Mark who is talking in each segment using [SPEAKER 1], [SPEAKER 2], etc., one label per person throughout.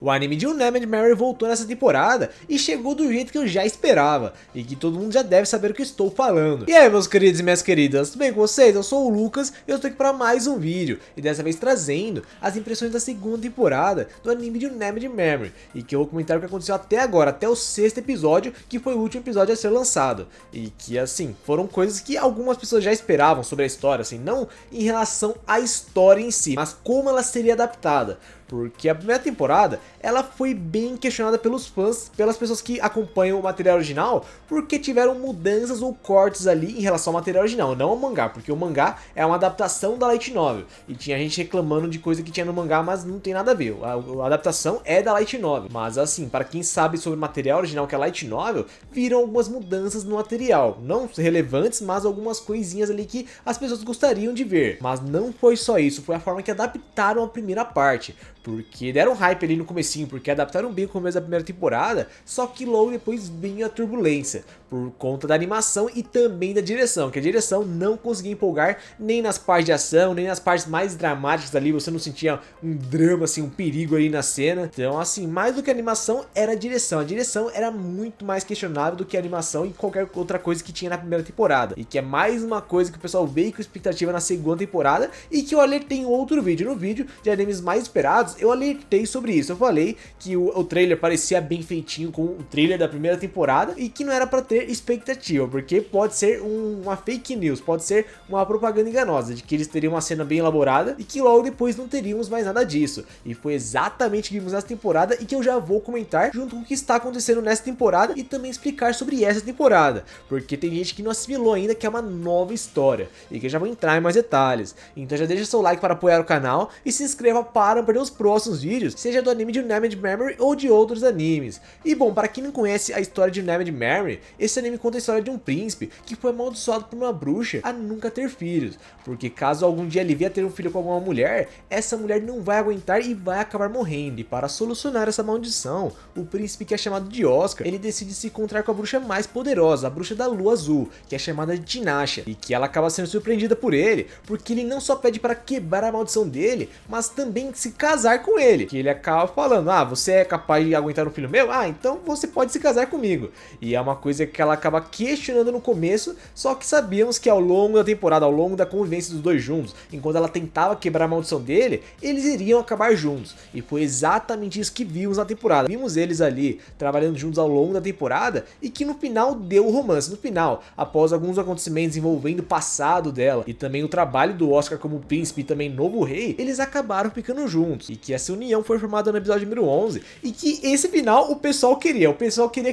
[SPEAKER 1] O anime de Unnamed Mary voltou nessa temporada e chegou do jeito que eu já esperava, e que todo mundo já deve saber o que estou falando. E aí meus queridos e minhas queridas, tudo bem com vocês? Eu sou o Lucas e eu estou aqui para mais um vídeo, e dessa vez trazendo as impressões da segunda temporada do anime de Unnamed Mary, e que eu vou comentar o que aconteceu até agora, até o sexto episódio, que foi o último episódio a ser lançado. E que assim, foram coisas que algumas pessoas já esperavam sobre a história, assim, não em relação à história em si, mas como ela seria adaptada. Porque a primeira temporada, ela foi bem questionada pelos fãs, pelas pessoas que acompanham o material original, porque tiveram mudanças ou cortes ali em relação ao material original, não ao mangá, porque o mangá é uma adaptação da Light Novel, e tinha gente reclamando de coisa que tinha no mangá, mas não tem nada a ver, a adaptação é da Light Novel, mas assim, para quem sabe sobre o material original que é a Light Novel, viram algumas mudanças no material, não relevantes, mas algumas coisinhas ali que as pessoas gostariam de ver, mas não foi só isso, foi a forma que adaptaram a primeira parte. Porque deram hype ali no comecinho, porque adaptaram bem o começo da primeira temporada, só que logo depois vinha a turbulência, por conta da animação e também da direção, que a direção não conseguia empolgar nem nas partes de ação, nem nas partes mais dramáticas ali, você não sentia um drama, assim, um perigo ali na cena. Então assim, mais do que a animação era a direção era muito mais questionável do que a animação e qualquer outra coisa que tinha na primeira temporada, e que é mais uma coisa que o pessoal veio com expectativa na segunda temporada, e que eu alertei em outro vídeo, no vídeo de animes mais esperados, eu alertei sobre isso. Eu falei que o trailer parecia bem feitinho com o trailer da primeira temporada e que não era pra ter expectativa, porque pode ser uma fake news, pode ser uma propaganda enganosa, de que eles teriam uma cena bem elaborada e que logo depois não teríamos mais nada disso. E foi exatamente o que vimos nessa temporada e que eu já vou comentar junto com o que está acontecendo nessa temporada e também explicar sobre essa temporada, porque tem gente que não assimilou ainda que é uma nova história e que eu já vou entrar em mais detalhes. Então já deixa seu like para apoiar o canal e se inscreva para não perder os próximos vídeos, seja do anime de Unnamed Mary ou de outros animes. E bom, para quem não conhece a história de Unnamed Mary, esse anime conta a história de um príncipe que foi amaldiçoado por uma bruxa a nunca ter filhos, porque caso algum dia ele venha ter um filho com alguma mulher, essa mulher não vai aguentar e vai acabar morrendo. E para solucionar essa maldição, o príncipe, que é chamado de Oscar, ele decide se encontrar com a bruxa mais poderosa, a bruxa da lua azul, que é chamada de Tinashe, e que ela acaba sendo surpreendida por ele, porque ele não só pede para quebrar a maldição dele, mas também se casar com ele, que ele acaba falando: ah, você é capaz de aguentar um filho meu? Ah, então você pode se casar comigo. E é uma coisa que ela acaba questionando no começo, só que sabíamos que ao longo da temporada, ao longo da convivência dos dois juntos, enquanto ela tentava quebrar a maldição dele, eles iriam acabar juntos. E foi exatamente isso que vimos na temporada. Vimos eles ali trabalhando juntos ao longo da temporada e que no final deu o romance. No final, após alguns acontecimentos envolvendo o passado dela e também o trabalho do Oscar como príncipe e também novo rei, eles acabaram ficando juntos. E que essa união foi formada no episódio número 11 e que esse final o pessoal queria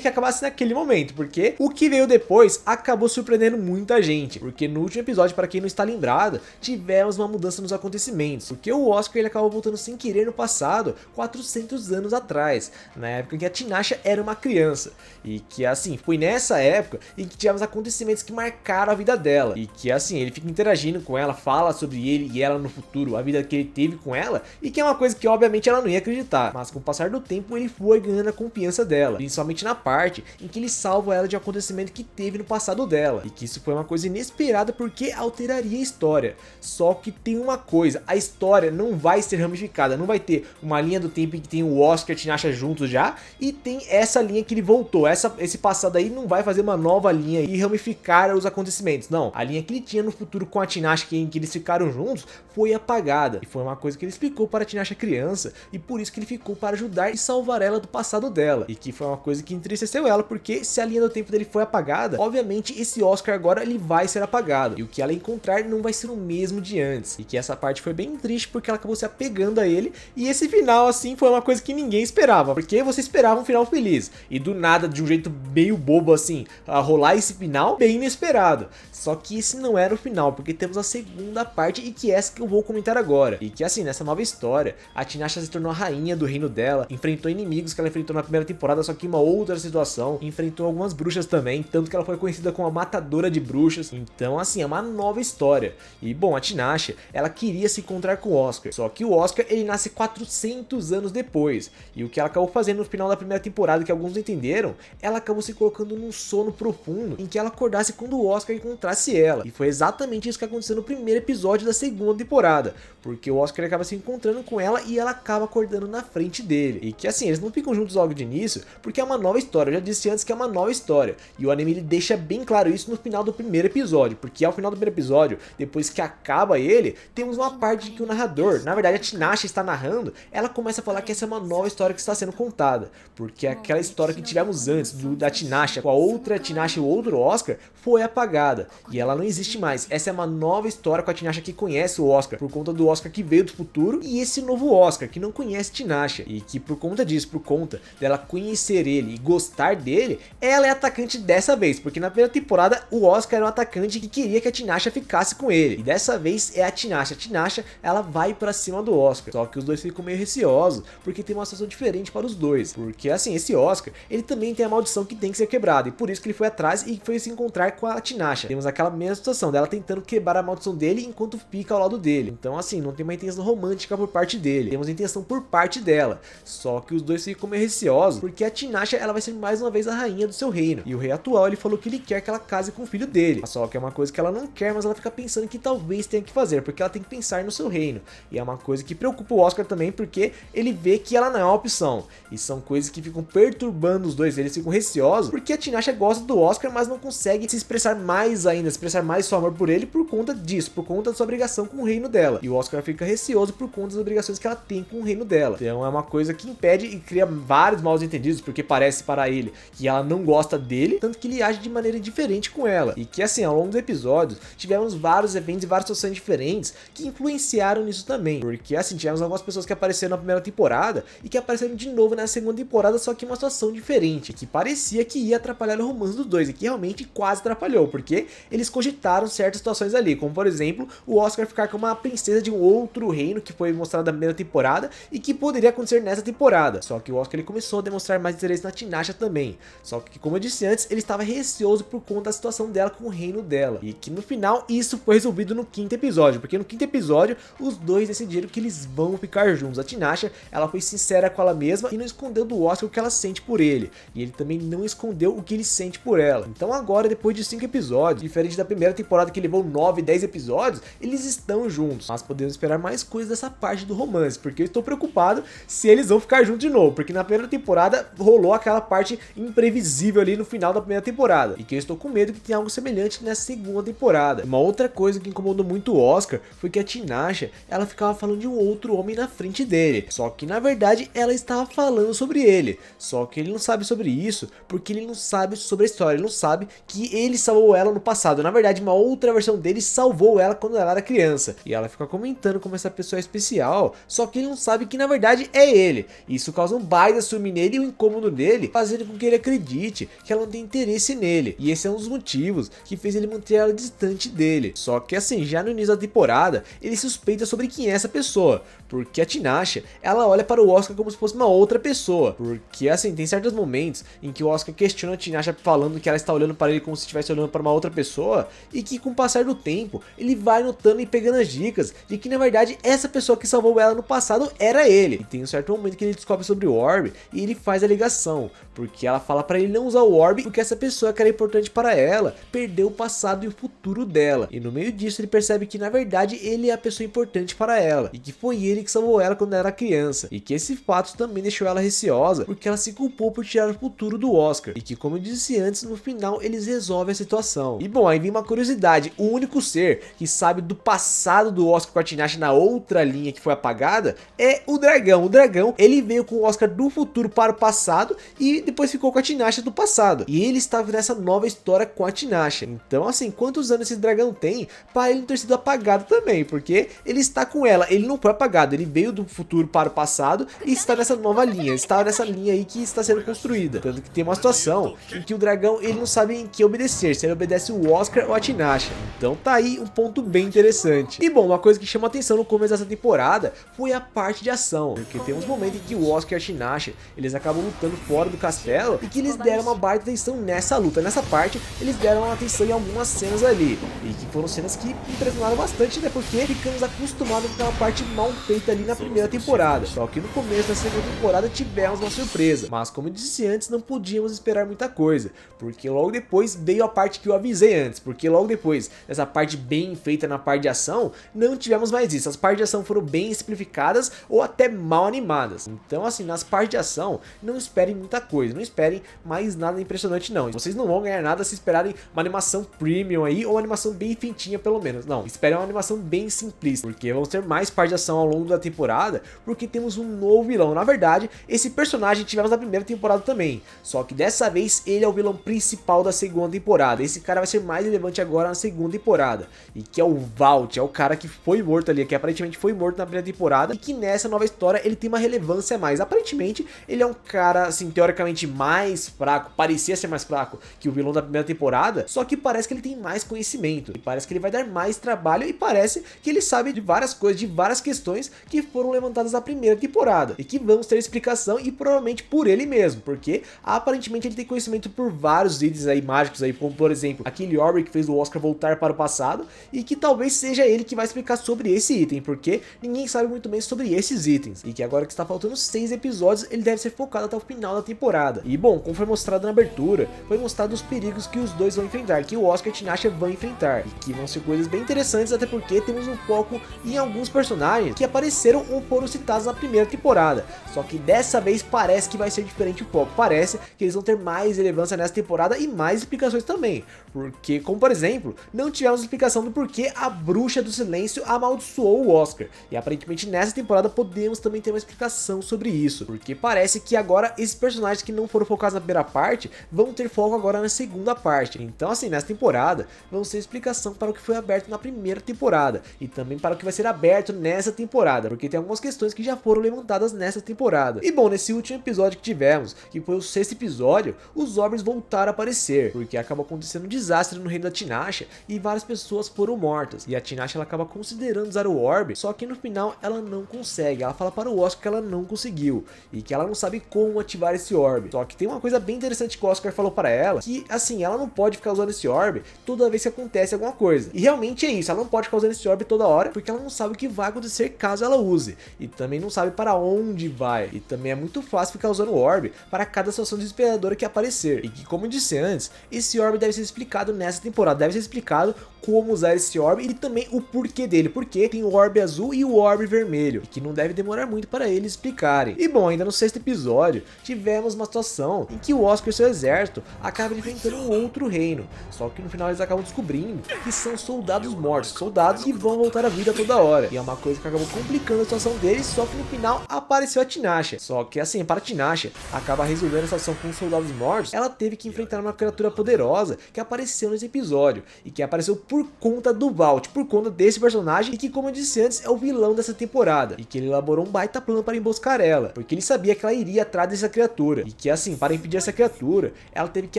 [SPEAKER 1] que acabasse naquele momento, porque o que veio depois acabou surpreendendo muita gente, porque no último episódio, para quem não está lembrado, tivemos uma mudança nos acontecimentos, porque o Oscar ele acabou voltando sem querer no passado, 400 anos atrás, na época em que a Tinashe era uma criança, e que assim, foi nessa época em que tivemos acontecimentos que marcaram a vida dela, e que assim, ele fica interagindo com ela, fala sobre ele e ela no futuro, a vida que ele teve com ela, e que é uma coisa que obviamente ela não ia acreditar, mas com o passar do tempo ele foi ganhando a confiança dela, principalmente na parte em que ele salva ela de um acontecimento que teve no passado dela, e que isso foi uma coisa inesperada porque alteraria a história. Só que tem uma coisa, a história não vai ser ramificada, não vai ter uma linha do tempo em que tem o Oscar e a Tinashe juntos já, e tem essa linha que ele voltou, esse passado aí não vai fazer uma nova linha e ramificar os acontecimentos, não, a linha que ele tinha no futuro com a Tinashe, em que eles ficaram juntos, foi apagada, e foi uma coisa que ele explicou para a Tinashe criança, e por isso que ele ficou para ajudar e salvar ela do passado dela, e que foi uma coisa que entristeceu ela, porque se a linha do tempo dele foi apagada, obviamente esse Oscar agora ele vai ser apagado, e o que ela encontrar não vai ser o mesmo de antes, e que essa parte foi bem triste porque ela acabou se apegando a ele, e esse final assim foi uma coisa que ninguém esperava, porque você esperava um final feliz, e do nada, de um jeito meio bobo assim, a rolar esse final bem inesperado. Só que esse não era o final, porque temos a segunda parte, e que é essa que eu vou comentar agora, e que assim, nessa nova história, a Tinashe se tornou a rainha do reino dela, enfrentou inimigos que ela enfrentou na primeira temporada, só que em uma outra situação, enfrentou algumas bruxas também, tanto que ela foi conhecida como a matadora de bruxas. Então assim, é uma nova história. E bom, a Tinashe, ela queria se encontrar com o Oscar, só que o Oscar ele nasce 400 anos depois, e o que ela acabou fazendo no final da primeira temporada, que alguns não entenderam, ela acabou se colocando num sono profundo, em que ela acordasse quando o Oscar encontrasse ela, e foi exatamente isso que aconteceu no primeiro episódio da segunda temporada, porque o Oscar acaba se encontrando com ela e ela acaba acordando na frente dele. E que assim, eles não ficam juntos logo de início, porque é uma nova história. Eu já disse antes que é uma nova história. E o anime ele deixa bem claro isso no final do primeiro episódio, porque ao final do primeiro episódio, depois que acaba ele, temos uma parte que o narrador, na verdade a Tinashe está narrando, ela começa a falar que essa é uma nova história que está sendo contada, porque aquela história que tivemos antes da Tinashe com a outra Tinashe e o outro Oscar foi apagada, e ela não existe mais. Essa é uma nova história com a Tinashe que conhece o Oscar, por conta do Oscar que veio do futuro, e esse novo Oscar que não conhece Tinashe, e que por conta disso, por conta dela conhecer ele e gostar dele, ela é atacante dessa vez, porque na primeira temporada o Oscar era um atacante que queria que a Tinashe ficasse com ele, e dessa vez é a Tinashe, ela vai pra cima do Oscar, só que os dois ficam meio receosos, porque tem uma situação diferente para os dois, porque assim, esse Oscar, ele também tem a maldição que tem que ser quebrada, e por isso que ele foi atrás e foi se encontrar com a Tinashe. Temos aquela mesma situação dela tentando quebrar a maldição dele enquanto fica ao lado dele, então assim, não tem uma intenção romântica por parte dele, temos a intenção por parte dela, só que os dois ficam meio receosos, porque a Tinashe, ela vai ser mais uma vez a rainha do seu reino, e o rei atual, ele falou que ele quer que ela case com o filho dele, só que é uma coisa que ela não quer, mas ela fica pensando que talvez tenha que fazer, porque ela tem que pensar no seu reino, e é uma coisa que preocupa o Oscar também, porque ele vê que ela não é uma opção, e são coisas que ficam perturbando os dois, eles ficam receosos, porque a Tinashe gosta do Oscar, mas não consegue se expressar mais ainda, expressar mais seu amor por ele por conta disso, por conta da sua obrigação com o reino dela, e o Oscar fica receoso por conta das obrigações que ela tem com o reino dela, então é uma coisa que impede e cria vários mal entendidos, porque parece para ele que ela não gosta dele, tanto que ele age de maneira diferente com ela, e que assim, ao longo dos episódios, tivemos vários eventos e várias situações diferentes que influenciaram nisso também, porque assim, tivemos algumas pessoas que apareceram na primeira temporada e que apareceram de novo na segunda temporada, só que uma situação diferente, que parecia que ia atrapalhar o romance dos dois, e que realmente quase atrapalhou, porque eles cogitaram certas situações ali, como por exemplo, o Oscar ficar com uma princesa de um outro reino que foi mostrado na primeira temporada e que poderia acontecer nessa temporada, só que o Oscar ele começou a demonstrar mais interesse na Tinashe também, só que como eu disse antes, ele estava receoso por conta da situação dela com o reino dela, e que no final isso foi resolvido no quinto episódio, porque no quinto episódio os dois decidiram que eles vão ficar juntos. A Tinashe, ela foi sincera com ela mesma e não escondeu do Oscar o que ela sente por ele, e ele também não escondeu o que ele sente por ela. Então agora, depois de 5 episódios, diferente da primeira temporada que levou 9, 10 episódios, eles estão juntos, mas podemos esperar mais coisas dessa parte do romance, porque eu estou preocupado se eles vão ficar juntos de novo, porque na primeira temporada rolou aquela parte imprevisível ali no final da primeira temporada, e que eu estou com medo que tenha algo semelhante nessa segunda temporada. Uma outra coisa que incomodou muito o Oscar foi que a Tinashe, ela ficava falando de um outro homem na frente dele, só que na verdade ela estava falando sobre ele, só que ele não sabe sobre isso, porque ele não sabe sobre a história, ele não sabe que ele salvou ela no passado, na verdade uma outra versão dele salvou ela quando ela era criança, e ela fica comentando como essa pessoa é especial, só que ele não sabe que na verdade é ele. Isso causa um baita ciúme nele e um incômodo nele, fazendo com que ele acredite que ela não tem interesse nele, e esse é um dos motivos que fez ele manter ela distante dele. Só que assim, já no início da temporada, ele suspeita sobre quem é essa pessoa, porque a Tinashe, ela olha para o Oscar como se fosse uma outra pessoa, porque assim, tem certos momentos em que o Oscar questiona a Tinashe falando que ela está olhando para ele como se estivesse olhando para uma outra pessoa, e que com o passar do tempo, ele vai notando e pegando as dicas de que na verdade essa pessoa que salvou ela no passado era ele. E tem um certo momento que ele descobre sobre o Orb e ele faz a ligação, porque ela fala para ele não usar o Orb porque essa pessoa que era importante para ela perdeu o passado e o futuro dela, e no meio disso ele percebe que na verdade ele é a pessoa importante para ela, e que foi ele que salvou ela quando ela era criança, e que esse fato também deixou ela receosa porque ela se culpou por tirar o futuro do Oscar, e que como eu disse antes, no final eles resolvem a situação. E bom, aí vem uma curiosidade, o único ser que sabe do passado do Oscar com a Tinashe na outra linha que foi apagada é o dragão. O dragão, ele veio com o Oscar do futuro para o passado e depois ficou com a Tinashe do passado, e ele estava nessa nova história com a Tinashe. Então assim, quantos anos esse dragão tem para ele não ter sido apagado também, porque ele está com ela, ele não foi apagado, ele veio do futuro para o passado e está nessa nova linha, está nessa linha aí que está sendo construída, tanto que tem uma situação em que o dragão, ele não sabe em que obedecer, se ele obedece o Oscar ou a Tinashe. Então tá aí um ponto bem interessante. E bom, uma coisa que chama atenção no começo dessa temporada foi a parte de ação, porque tem uns momentos em que o Oscar e a Tinashe, eles acabam lutando fora do castelo, e que eles deram uma baita atenção nessa luta, nessa parte eles deram uma atenção em algumas cenas ali, e que foram cenas que impressionaram bastante, né, porque ficamos acostumados com aquela parte mal feita ali na primeira temporada, só que no começo da segunda temporada tivemos uma surpresa, mas como eu disse antes, não podíamos esperar muita coisa, porque logo depois veio a parte que eu avisei antes, porque logo depois dessa parte bem feita na parte de ação, não tivemos mais isso, as partes de ação foram bem simplificadas modificadas ou até mal animadas. Então assim, nas partes de ação, não esperem muita coisa, não esperem mais nada impressionante não. Vocês não vão ganhar nada se esperarem uma animação premium aí, ou uma animação bem feitinha pelo menos. Não, esperem uma animação bem simplista, porque vão ter mais partes de ação ao longo da temporada, porque temos um novo vilão. Na verdade, esse personagem tivemos na primeira temporada também, só que dessa vez ele é o vilão principal da segunda temporada. Esse cara vai ser mais relevante agora na segunda temporada, e que é o Vault, é o cara que foi morto ali, que aparentemente foi morto na primeira temporada, e que nessa nova história ele tem uma relevância a mais. Aparentemente ele é um cara, assim, teoricamente mais fraco, parecia ser mais fraco que o vilão da primeira temporada, só que parece que ele tem mais conhecimento, e parece que ele vai dar mais trabalho, e parece que ele sabe de várias coisas, de várias questões que foram levantadas na primeira temporada, e que vamos ter explicação, e provavelmente por ele mesmo, porque aparentemente ele tem conhecimento por vários itens aí mágicos aí, como por exemplo, aquele orbe que fez o Oscar voltar para o passado, e que talvez seja ele que vai explicar sobre esse item, porque ninguém sabe muito bem sobre esses itens, e que agora que está faltando 6 episódios, ele deve ser focado até o final da temporada. E bom, como foi mostrado na abertura, foi mostrado os perigos que os dois vão enfrentar, que o Oscar e a Tinashe vão enfrentar, e que vão ser coisas bem interessantes, até porque temos um foco em alguns personagens que apareceram ou foram citados na primeira temporada, só que dessa vez parece que vai ser diferente o foco, parece que eles vão ter mais relevância nessa temporada e mais explicações também, porque, como por exemplo, não tivemos explicação do porquê a Bruxa do Silêncio amaldiçoou o Oscar, e aparentemente nessa temporada podemos também ter uma explicação sobre isso, porque parece que agora esses personagens que não foram focados na primeira parte vão ter foco agora na segunda parte. Então assim, nessa temporada vamos ter explicação para o que foi aberto na primeira temporada e também para o que vai ser aberto nessa temporada, porque tem algumas questões que já foram levantadas nessa temporada. E bom, nesse último episódio que tivemos, que foi o 6º episódio, os Orbs voltaram a aparecer, porque acabou acontecendo um desastre no reino da Tinashe e várias pessoas foram mortas, e a Tinashe ela acaba considerando usar o Orb, só que no final ela não consegue, ela fala para o Oscar que ela não conseguiu, e que ela não sabe como ativar esse Orb. Só que tem uma coisa bem interessante que o Oscar falou para ela, que assim, ela não pode ficar usando esse Orb toda vez que acontece alguma coisa. E realmente é isso, ela não pode ficar usando esse Orb toda hora, porque ela não sabe o que vai acontecer caso ela use. E também não sabe para onde vai. E também é muito fácil ficar usando o Orb para cada situação desesperadora que aparecer. E que, como eu disse antes, esse Orb deve ser explicado nessa temporada, deve ser explicado como usar esse Orb e também o porquê dele, porque tem o Orb azul e o Orb vermelho, e que não deve demorar muito para eles explicarem. E bom, ainda no 6º episódio, tivemos uma situação em que o Oscar e seu exército acabam enfrentando um outro reino, só que no final eles acabam descobrindo que são soldados mortos, soldados que vão voltar à vida toda hora, e é uma coisa que acabou complicando a situação deles, só que no final apareceu a Tinashe. Só que assim, para a Tinashe acabar resolvendo a situação com os soldados mortos, ela teve que enfrentar uma criatura poderosa que apareceu nesse episódio, e que apareceu por conta do Vault, por conta desse personagem, e que, como eu disse antes, é o vilão dessa temporada, e que ele elaborou um baita plano para emboscar ela, porque ele sabia que ela iria atrás dessa criatura, e que assim, para impedir essa criatura, ela teve que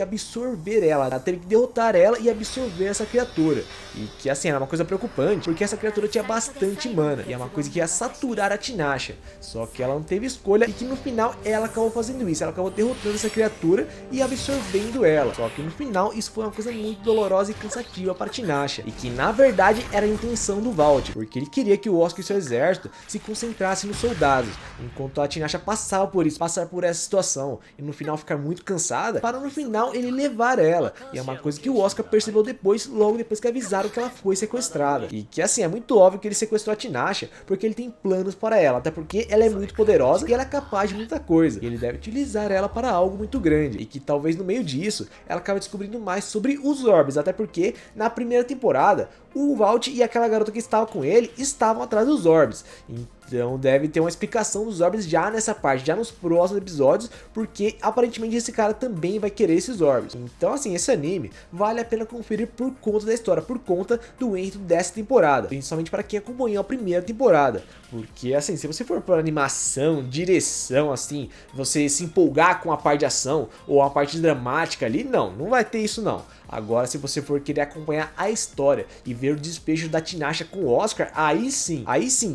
[SPEAKER 1] absorver ela teve que derrotar ela e absorver essa criatura, e que assim, era uma coisa preocupante, porque essa criatura tinha bastante mana, e é uma coisa que ia saturar a Tinashe, só que ela não teve escolha, e que no final ela acabou fazendo isso, ela acabou derrotando essa criatura e absorvendo ela, só que no final isso foi uma coisa muito dolorosa e cansativa para a Tinashe, e que na verdade era a intenção do Vault, porque ele queria que o Oscar e seu exército se concentrassem nos soldados, enquanto a Tinashe passava por isso, passar por essa situação, e no final ficar muito cansada, para no final ele levar ela, e é uma coisa que o Oscar percebeu depois, logo depois que avisaram que ela foi sequestrada, e que assim, é muito óbvio que ele sequestrou a Tinashe, porque ele tem planos para ela, até porque ela é muito poderosa e ela é capaz de muita coisa, e ele deve utilizar ela para algo muito grande, e que talvez no meio disso, ela acabe descobrindo mais sobre os Orbs, até porque na primeira temporada, o Vault e aquela garota que estava com ele estavam atrás dos Orbs. Então deve ter uma explicação dos Orbs já nessa parte, já nos próximos episódios, porque aparentemente esse cara também vai querer esses Orbs. Então assim, esse anime vale a pena conferir por conta da história, por conta do enredo dessa temporada, principalmente para quem acompanhou a primeira temporada. Porque assim, se você for por animação, direção, assim, você se empolgar com a parte de ação ou a parte dramática ali, não vai ter isso não. Agora, se você for querer acompanhar a história e ver o despejo da Tinashe com o Oscar, aí sim,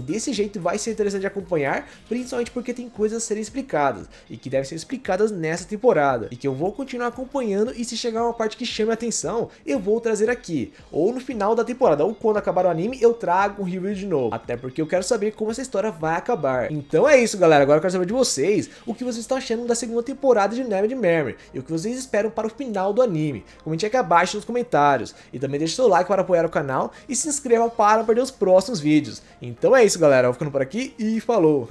[SPEAKER 1] desse jeito vai ser interessante de acompanhar, principalmente porque tem coisas a serem explicadas, e que devem ser explicadas nessa temporada, e que eu vou continuar acompanhando, e se chegar uma parte que chame a atenção, eu vou trazer aqui, ou no final da temporada, ou quando acabar o anime, eu trago um review de novo, até porque eu quero saber como essa história vai acabar. Então é isso, galera, agora eu quero saber de vocês, o que vocês estão achando da segunda temporada de Neverland Memory, e o que vocês esperam para o final do anime. Comente aqui abaixo nos comentários, e também deixe seu like para apoiar o canal, e se inscreva para não perder os próximos vídeos. Então é isso, galera, eu vou ficando por aqui. aqui e falou!